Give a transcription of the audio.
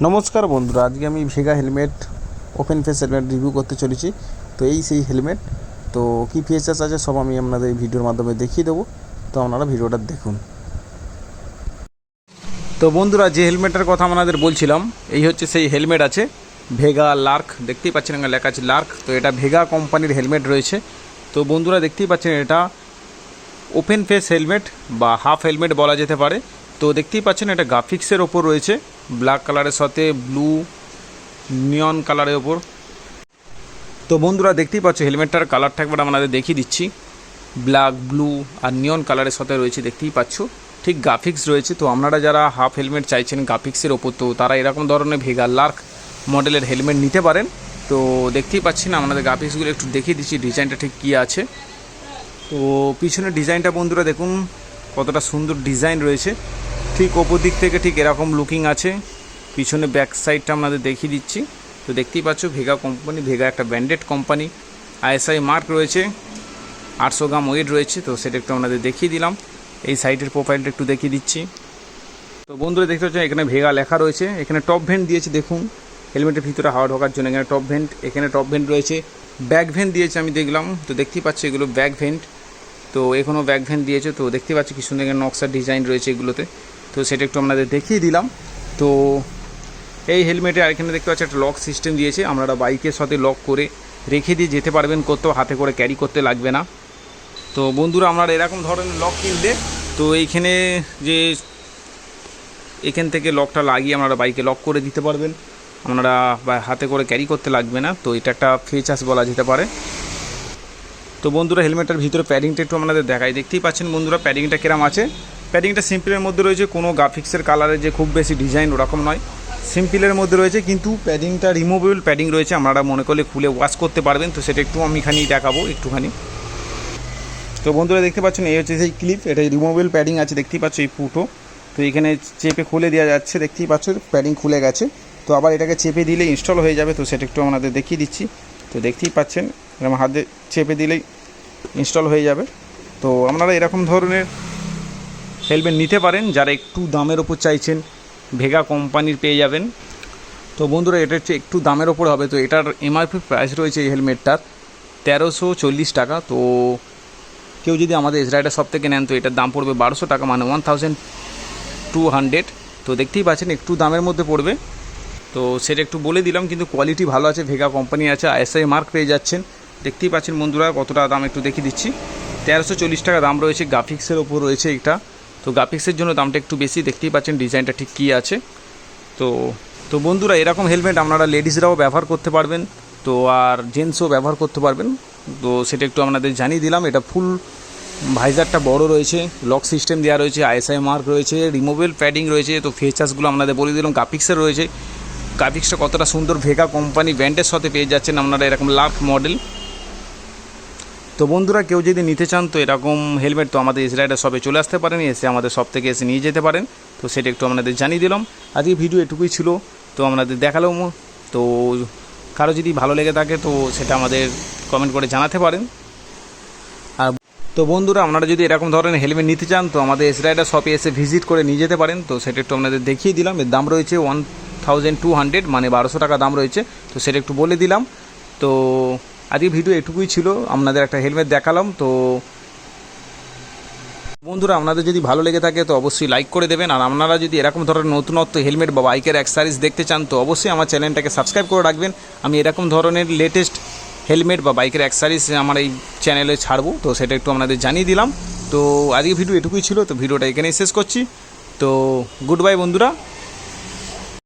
নমস্কার বন্ধুরা, আজকে আমি Vega helmet open face helmet review করতে চলেছি। তো এই সেই হেলমেট, তো কী ফিচার্স আছে সব আমি আপনাদের এই ভিডিওর মাধ্যমে দেখিয়ে দেবো। তো আপনারা ভিডিওটা দেখুন। তো বন্ধুরা, যে হেলমেটের কথা আপনাদের বলছিলাম, এই হচ্ছে সেই হেলমেট আছে ভেগা লার্ক। দেখতেই পাচ্ছেন এখানে লেখা আছে লার্ক। তো এটা ভেগা কোম্পানির হেলমেট রয়েছে। তো বন্ধুরা দেখতেই পাচ্ছেন এটা ওপেন ফেস হেলমেট বা হাফ হেলমেট বলা যেতে পারে। তো দেখতেই পাচ্ছেন এটা গ্রাফিক্সের ওপর রয়েছে, ব্ল্যাক কালারের সাথে ব্লু নিয়ন কালারের ওপর। তো বন্ধুরা দেখতেই পাচ্ছ হেলমেটটার কালারটা একবার আপনাদের দেখিয়ে দিচ্ছি। ব্ল্যাক, ব্লু আর নিয়ন কালারের সাথে রয়েছে, দেখতেই পাচ্ছ। ঠিক গ্রাফিক্স রয়েছে। তো আপনারা যারা হাফ হেলমেট চাইছেন গ্রাফিক্সের ওপর, তো তারা এরকম ধরনের ভেগা লার্ক মডেলের হেলমেট নিতে পারেন। তো দেখতেই পাচ্ছেন আপনাদের গ্রাফিক্সগুলো একটু দেখিয়ে দিচ্ছি, ডিজাইনটা ঠিক কী আছে। তো পিছনের ডিজাইনটা বন্ধুরা দেখুন কতটা সুন্দর ডিজাইন রয়েছে। ঠিক ওপর দিক থেকে ঠিক এরকম লুকিং আছে। পিছনে ব্যাক সাইডটা আপনাদের দেখিয়ে দিচ্ছি। তো দেখতেই পাচ্ছ ভেগা কোম্পানি, ভেগা একটা ব্র্যান্ডেড কোম্পানি। আইএসআই মার্ক রয়েছে, 800 গ্রাম ওয়েট রয়েছে। তো সেটা একটু আপনাদের দেখিয়ে দিলাম। এই সাইডের প্রোফাইলটা একটু দেখিয়ে দিচ্ছি। তো বন্ধুরা দেখতে পাচ্ছেন এখানে ভেগা লেখা রয়েছে। এখানে টপ ভেন্ট দিয়েছে দেখুন, হেলমেটের ভিতরে হাওয়া ঢোকার জন্য এখানে টপ ভেন্ট। এখানে টপ ভেন্ট রয়েছে, ব্যাক ভেন্ট দিয়েছে আমি দেখলাম। তো দেখতেই পাচ্ছি এগুলো ব্যাক ভেন্ট। তো এখনও ব্যাক ভেন্ট দিয়েছে। তো দেখতে পাচ্ছি কি সুন্দর এখানে নকশার ডিজাইন রয়েছে এগুলোতে। তো সেটা একটু আপনাদের দেখিয়ে দিলাম। তো এই হেলমেটে আর এখানে দেখতে পাচ্ছি একটা লক সিস্টেম দিয়েছে। আপনারা বাইকের সাথে লক করে রেখে দিয়ে যেতে পারবেন, কোথাও হাতে করে ক্যারি করতে লাগবে না। তো বন্ধুরা আপনারা এরকম ধরনের লক কিনলে, তো এইখানে যে এখান থেকে লকটা লাগিয়ে আপনারা বাইকে লক করে দিতে পারবেন, আপনারা হাতে করে ক্যারি করতে লাগবে না। তো এটা একটা ফিচার্স বলা যেতে পারে। তো বন্ধুরা হেলমেটের ভিতরে প্যাডিংটা একটু আপনাদের দেখাই। দেখতেই পাচ্ছেন বন্ধুরা প্যাডিংটা কিরম আছে। প্যাডিংটা সিম্পলের মধ্যে রয়েছে, কোনো গ্রাফিক্সের কালারের যে খুব বেশি ডিজাইন ওরকম নয়, সিম্পলের মধ্যে রয়েছে। কিন্তু প্যাডিংটা রিমুভেবল প্যাডিং রয়েছে, আপনারা মনে করলে খুলে ওয়াশ করতে পারবেন। তো সেটা একটু আমি এখানেই দেখাবো একটুখানি। তো বন্ধুরা দেখতে পাচ্ছেন এই হচ্ছে সেই ক্লিপ, এটা রিমুভেবল প্যাডিং আছে, দেখতেই পাচ্ছ এই ফুটো। তো এখানে চেপে খুলে দেওয়া যাচ্ছে, দেখতেই পাচ্ছ প্যাডিং খুলে গেছে। তো আবার এটাকে চেপে দিলে ইনস্টল হয়ে যাবে। তো সেটা একটু আপনাদের দেখিয়ে দিচ্ছি। তো দেখতেই পাচ্ছেন এরকম হাতে চেপে দিলেই ইনস্টল হয়ে যাবে। তো আপনারা এরকম ধরনের হেলমেট নিতে পারেন যারা একটু দামের ওপর চাইছেন, ভেগা কোম্পানির পেয়ে যাবেন। তো বন্ধুরা এটা হচ্ছে একটু দামের ওপর হবে। তো এটার এমআরপি প্রাইস রয়েছে এই হেলমেটটার 1340 টাকা। তো কেউ যদি আমাদের এজরাইডার শপ থেকে নেন তো এটার দাম পড়বে 1200 টাকা, মানে 1200। তো দেখতেই পাচ্ছেন একটু দামের মধ্যে পড়বে। তো সেটা একটু বলে দিলাম, কিন্তু কোয়ালিটি ভালো আছে, ভেগা কোম্পানি আছে, আইএসআই মার্ক পেয়ে যাচ্ছেন। দেখতেই পাচ্ছেন বন্ধুরা কতটা দাম একটু দেখিয়ে দিচ্ছি। 1340 টাকা দাম রয়েছে, গ্রাফিক্সের ওপর রয়েছে এটা। তো গ্রাফিক্সের জন্য দামটা একটু বেশি। দেখতেই পাচ্ছেন ডিজাইনটা ঠিক কী আছে। তো বন্ধুরা এরকম হেলমেট আপনারা লেডিসরাও ব্যবহার করতে পারবেন, তো আর জেন্টসও ব্যবহার করতে পারবেন। তো সেটা একটু আপনাদের জানিয়ে দিলাম। এটা ফুল ভাইজারটা বড় রয়েছে, লক সিস্টেম দেওয়া রয়েছে, আইএসআই মার্ক রয়েছে, রিমুভেবল প্যাডিং রয়েছে। তো ফিচার্সগুলো আপনাদের বলে দিলাম। গ্রাফিক্সের রয়েছে, গ্রাফিক্সটা কতটা সুন্দর, ভেগা কোম্পানি ব্র্যান্ডের সাথে পেয়ে যাচ্ছেন আপনারা এরকম লার্ক মডেল। তো বন্ধুরা কেউ যদি নিতে চান তো এরকম হেলমেট, তো আমাদের এজরাইডার শপে চলে আসতে পারেন, এসে আমাদের শপ থেকে এসে নিয়ে যেতে পারেন। তো সেটা একটু আপনাদের জানিয়ে দিলাম। আজকে ভিডিও এটুকুই ছিল, তো আপনাদের দেখালাম। তো কারো যদি ভালো লেগে থাকে তো সেটা আমাদের কমেন্ট করে জানাতে পারেন। আর তো বন্ধুরা আপনারা যদি এরকম ধরনের হেলমেট নিতে চান তো আমাদের এজরাইডার শপে এসে ভিজিট করে নিয়ে যেতে পারেন। তো সেটা একটু আপনাদের দেখিয়ে দিলাম। এর দাম রয়েছে 1200, মানে 1200 টাকা দাম রয়েছে। তো সেটা একটু বলে দিলাম। তো আজকে ভিডিও এটুকুই ছিল, আপনাদের একটা হেলমেট দেখালাম। তো বন্ধুরা আপনাদের যদি ভালো লেগে থাকে তো অবশ্যই লাইক করে দেবেন। আর আপনারা যদি এরকম ধরনের নতুনত্ব হেলমেট বা বাইকের অ্যাক্সেসরিজ দেখতে চান তো অবশ্যই আমার চ্যানেলটাকে সাবস্ক্রাইব করে রাখবেন। আমি এরকম ধরনের লেটেস্ট হেলমেট বা বাইকের অ্যাক্সেসরিজ আমার এই চ্যানেলে ছাড়বো। তো সেটা একটু আপনাদের জানিয়ে দিলাম। তো আজকে ভিডিও এটুকুই ছিল, তো ভিডিওটা এখানেই শেষ করছি। তো গুড বাই বন্ধুরা।